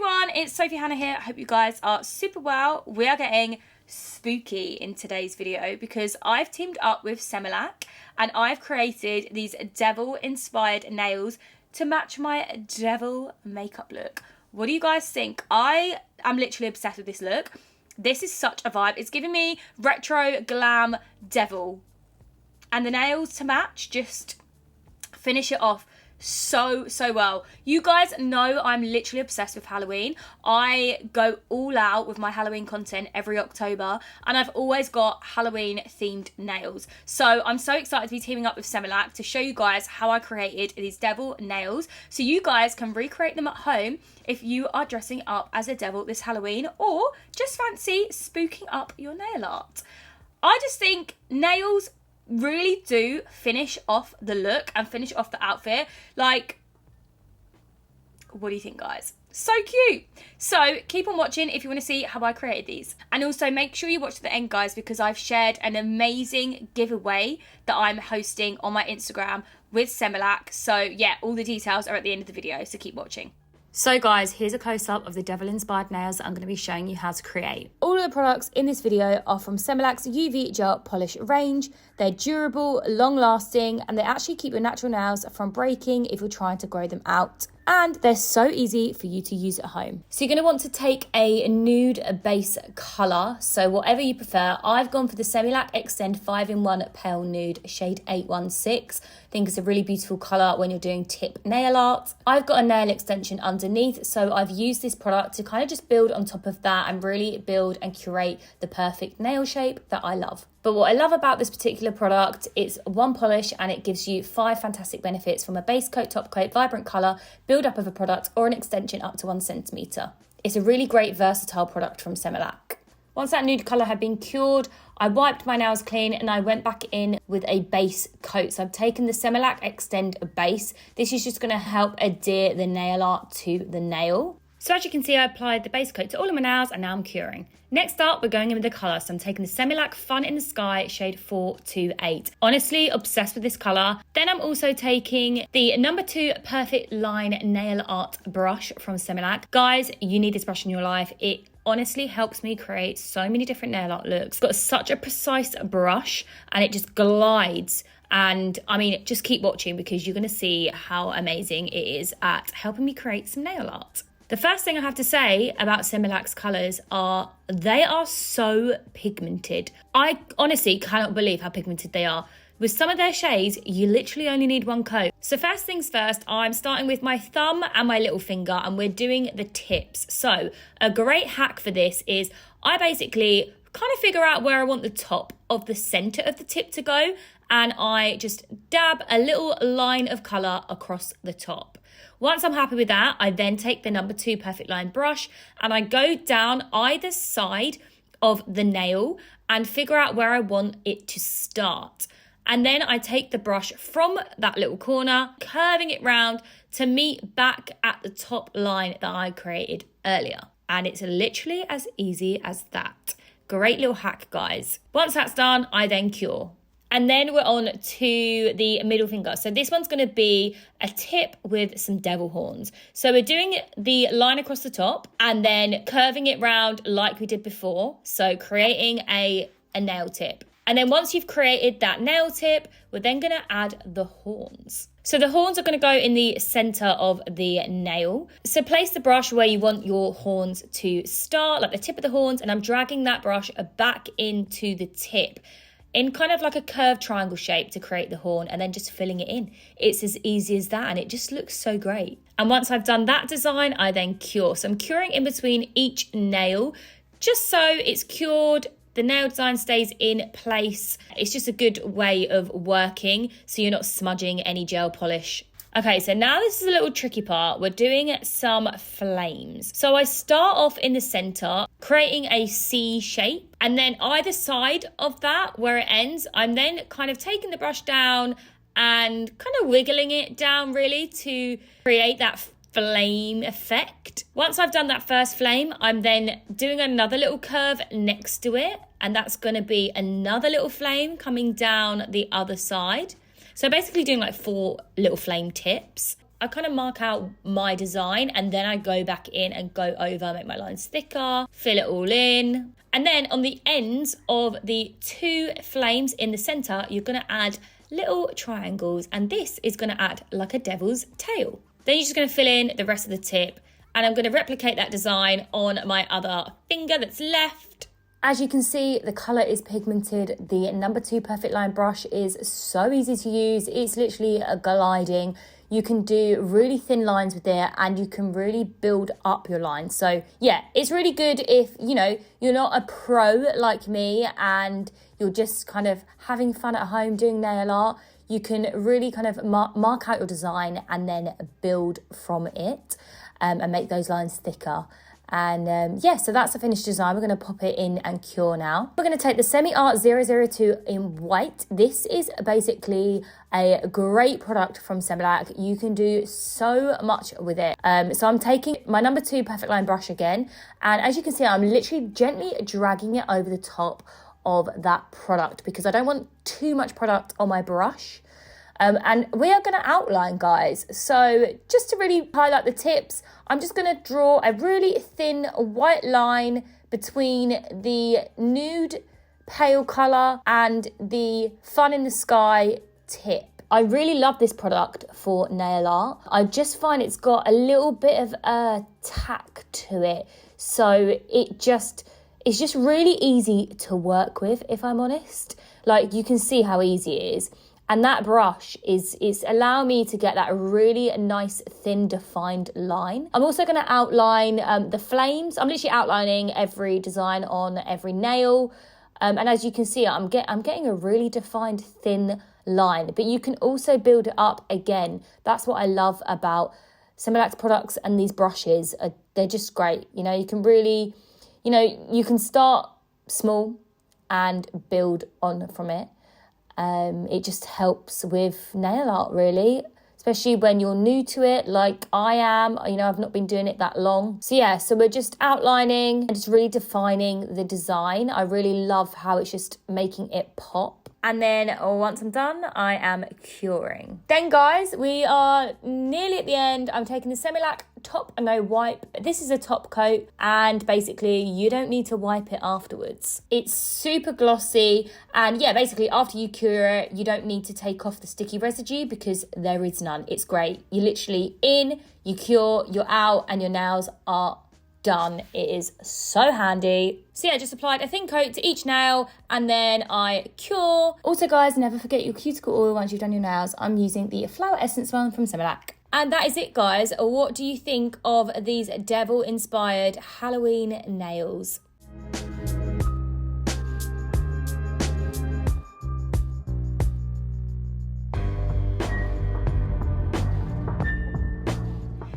everyone, it's Sophie Hannah here. I hope you guys are super well. We are getting spooky in today's video because I've teamed up with Semilac and I've created these devil inspired nails to match my devil makeup look. What do you guys think? I am literally obsessed with this look. This is such a vibe. It's giving me retro glam devil, and the nails to match just finish it off so well. You guys know I'm literally obsessed with Halloween. I go all out with my Halloween content every October, and I've always got Halloween themed nails. So I'm so excited to be teaming up with Semilac to show you guys how I created these devil nails so you guys can recreate them at home if you are dressing up as a devil this Halloween or just fancy spooking up your nail art. I just think nails really do finish off the look and finish off the outfit. Like, what do you think, guys? So cute. So keep on watching if you want to see how I created these, and also make sure you watch to the end, guys, because I've shared an amazing giveaway that I'm hosting on my Instagram with Semilac. So yeah, all the details are at the end of the video, so keep watching. So guys, here's a close-up of the devil-inspired nails that I'm going to be showing you how to create. All of the products in this video are from Semilac's UV Gel Polish range. They're durable, long-lasting, and they actually keep your natural nails from breaking if you're trying to grow them out. And they're so easy for you to use at home. So you're going to want to take a nude base colour, so whatever you prefer. I've gone for the Semilac Extend 5-in-1 Pale Nude shade 816. I think it's a really beautiful colour when you're doing tip nail art. I've got a nail extension underneath, so I've used this product to kind of just build on top of that and really build and curate the perfect nail shape that I love. But what I love about this particular product, it's one polish and it gives you 5 fantastic benefits from a base coat, top coat, vibrant colour, build up of a product or an extension up to 1 centimetre. It's a really great versatile product from Semilac. Once that nude colour had been cured, I wiped my nails clean and I went back in with a base coat. So I've taken the Semilac Extend base. This is just going to help adhere the nail art to the nail. So as you can see, I applied the base coat to all of my nails and now I'm curing. Next up, we're going in with the colour. So I'm taking the Semilac Fun in the Sky shade 428. Honestly, obsessed with this colour. Then I'm also taking the number 2 Perfect Line Nail Art brush from Semilac. Guys, you need this brush in your life. It honestly helps me create so many different nail art looks. It's got such a precise brush and it just glides. And I mean, just keep watching because you're going to see how amazing it is at helping me create some nail art. The first thing I have to say about Semilac's colours are they are so pigmented. I honestly cannot believe how pigmented they are. With some of their shades, you literally only need 1 coat. So first things first, I'm starting with my thumb and my little finger and we're doing the tips. So a great hack for this is I basically kind of figure out where I want the top of the centre of the tip to go, and I just dab a little line of colour across the top. Once I'm happy with that, I then take the number 2 Perfect Line brush and I go down either side of the nail and figure out where I want it to start. And then I take the brush from that little corner, curving it round to meet back at the top line that I created earlier. And it's literally as easy as that. Great little hack, guys. Once that's done, I then cure. And then we're on to the middle finger. So this one's going to be a tip with some devil horns. So we're doing the line across the top and then curving it round like we did before. So creating a nail tip. And then once you've created that nail tip, we're then going to add the horns. So the horns are going to go in the center of the nail. So place the brush where you want your horns to start, like the tip of the horns. And I'm dragging that brush back into the tip in kind of like a curved triangle shape to create the horn and then just filling it in. It's as easy as that and it just looks so great. And once I've done that design, I then cure. So I'm curing in between each nail just so it's cured, the nail design stays in place. It's just a good way of working so you're not smudging any gel polish. Okay, so now this is a little tricky part. We're doing some flames. So I start off in the center, creating a C shape, and then either side of that where it ends, I'm then kind of taking the brush down and kind of wiggling it down really to create that flame effect. Once I've done that first flame, I'm then doing another little curve next to it, and that's going to be another little flame coming down the other side. So basically doing like 4 little flame tips. I kind of mark out my design, and then I go back in and go over, make my lines thicker, fill it all in. And then on the ends of the two flames in the center, you're going to add little triangles, and this is going to act like a devil's tail. Then you're just going to fill in the rest of the tip, and I'm going to replicate that design on my other finger that's left. As you can see, the colour is pigmented. The number 2 Perfect Line brush is so easy to use. It's literally a gliding. You can do really thin lines with it, and you can really build up your lines. So yeah, it's really good if, you know, you're not a pro like me and you're just kind of having fun at home doing nail art. You can really kind of mark out your design and then build from it, and make those lines thicker. And yeah, so that's the finished design. We're going to pop it in and cure now. We're going to take the Semi Art 002 in white. This is basically a great product from Semilac. You can do so much with it. So I'm taking my number 2 Perfect Line brush again. And as you can see, I'm literally gently dragging it over the top of that product because I don't want too much product on my brush. And we are going to outline, guys. So just to really highlight the tips, I'm just going to draw a really thin white line between the nude pale colour and the fun in the sky tip. I really love this product for nail art. I just find it's got a little bit of a tack to it. So it's just really easy to work with, if I'm honest. Like, you can see how easy it is. And that brush is allowing me to get that really nice, thin, defined line. I'm also going to outline the flames. I'm literally outlining every design on every nail. And as you can see, I'm getting a really defined, thin line. But you can also build it up again. That's what I love about Semilac's products and these brushes. They're just great. You know, you can really, you know, you can start small and build on from it. It just helps with nail art, really, especially when you're new to it like I am. You know, I've not been doing it that long. So yeah, so we're just outlining and just really defining the design. I really love how it's just making it pop. And then once I'm done, I am curing. Then guys, we are nearly at the end. I'm taking the Semilac Top and No Wipe. This is a top coat, and basically you don't need to wipe it afterwards. It's super glossy, and yeah, basically after you cure it, you don't need to take off the sticky residue because there is none. It's great. You're literally in, you cure, you're out, and your nails are done. It is so handy. So yeah, just applied a thin coat to each nail and then I cure. Also guys, never forget your cuticle oil once you've done your nails. I'm using the Flower Essence one from Semilac. And that is it, guys. What do you think of these devil inspired Halloween nails?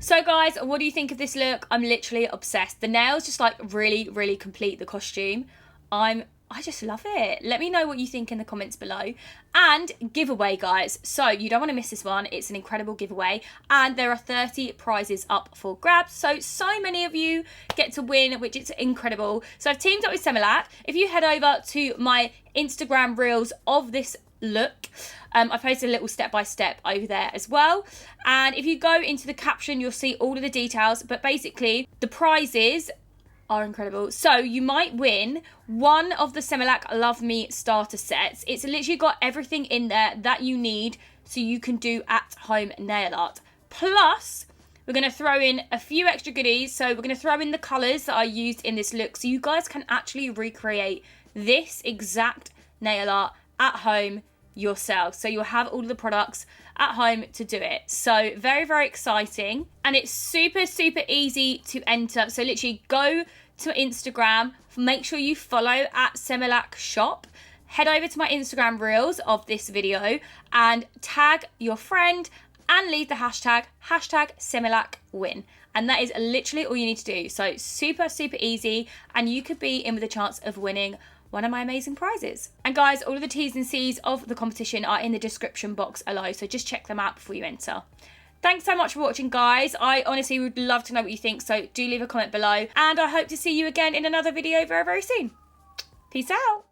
So guys, what do you think of this look? I'm literally obsessed. The nails just like really complete the costume. I just love it. Let me know what you think in the comments below. And giveaway, guys. So you don't want to miss this one. It's an incredible giveaway. And there are 30 prizes up for grabs. So many of you get to win, which is incredible. So I've teamed up with Semilac. If you head over to my Instagram reels of this look, I posted a little step-by-step over there as well. And if you go into the caption, you'll see all of the details. But basically, the prizes are incredible. So you might win one of the Semilac Love Me starter sets. It's literally got everything in there that you need so you can do at-home nail art. Plus, we're going to throw in a few extra goodies. So we're going to throw in the colours that I used in this look so you guys can actually recreate this exact nail art at home yourself. So you'll have all of the products at home to do it. So very exciting, and it's super easy to enter. So literally go to Instagram, make sure you follow at Semilac Shop, head over to my Instagram reels of this video and tag your friend and leave the hashtag #SemilacWin. And that is literally all you need to do. So super easy, and you could be in with a chance of winning one of my amazing prizes. And guys, all of the T's and C's of the competition are in the description box below, so just check them out before you enter. Thanks so much for watching, guys. I honestly would love to know what you think, so do leave a comment below. And I hope to see you again in another video very soon. Peace out.